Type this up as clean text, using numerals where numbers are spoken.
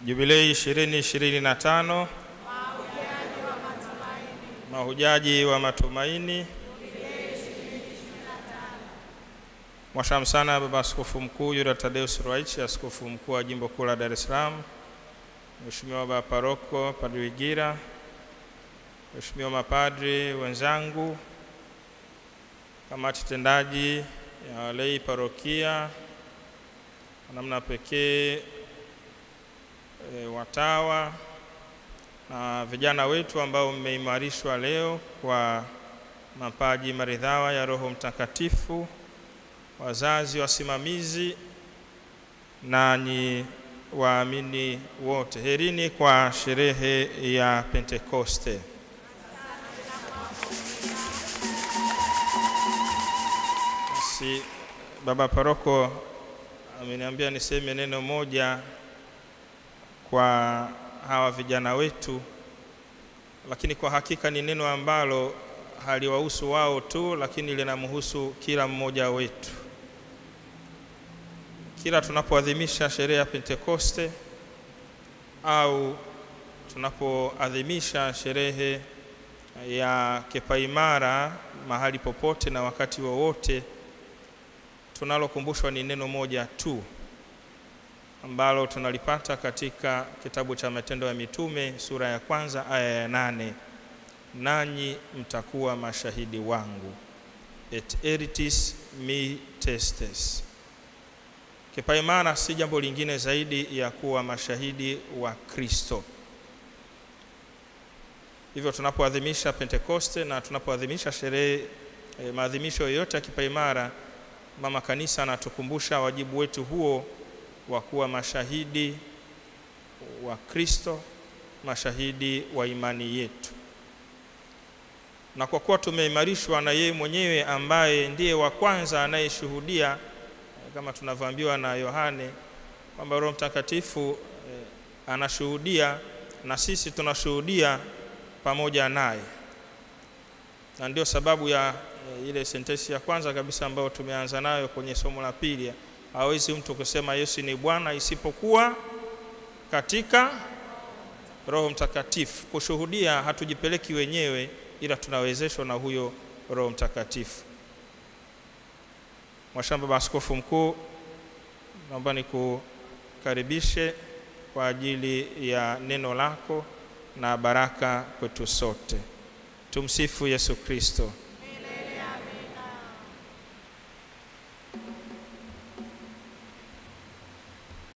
Jubilei 2025 Mahujaji wa Matumaini. Mwashamu sana Baba Askofu Mkuu Yuda Tadeus Ruwaichi, Askofu Mkuu wa Jimbo Kuu la Dar es Salaam, Mheshimiwa Baba Paroko Padri Wigira, Mheshimiwa mapadri wenzangu, kamati tendaji ya walei parokia, namna pekee watawa na vijana wetu ambao mmeimarishwa leo kwa mapaji maridhawa ya Roho Mtakatifu, wazazi, wasimamizi, nanyi waamini wote, herini kwa sherehe ya Pentekoste. Basi Baba Paroko ameniambia niseme neno moja kwa hawa vijana wetu, lakini kwa hakika ni neno ambalo haliwahusu wao tu, lakini linamhusu kila mmoja wetu. Kila tunapoadhimisha sherehe ya Pentekoste au tunapoadhimisha sherehe ya kipaimara mahali popote na wakati wowote, tunalokumbushwa ni neno moja tu ambalo tunalipata katika kitabu cha Matendo ya Mitume sura ya 1 aya ya 8: nanyi mtakuwa mashahidi wangu, et eritis mi testes. Kipaimara si jambo lingine zaidi ya kuwa mashahidi wa Kristo. Hivyo tunapoadhimisha Pentekoste na tunapoadhimisha sherehe maadhimisho yoyote ya kipaimara, Mama Kanisa anatukumbusha wajibu wetu huo wa kuwa mashahidi wa Kristo, mashahidi wa imani yetu. Na kwa kuwa tumeimarishwa na yeye mwenyewe ambaye ndiye wa kwanza anayeshuhudia, kama tunavyoambiwa na Yohane kwamba Roho Mtakatifu anashuhudia na sisi tunashuhudia pamoja naye. Na ndio sababu ya ile sentensi ya kwanza kabisa ambayo tumeanza nayo kwenye somo la pili: hawezi mtu kusema Yesu ni Bwana isipokuwa katika Roho Mtakatifu. Kushuhudia hatujipeleki wenyewe, ila tunawezeshwa na huyo Roho Mtakatifu. Mwashamu Baba Askofu Mkuu, naomba nikukaribishe kwa ajili ya neno lako na baraka kwetu sote. Tumsifu Yesu Kristo. Milele amina.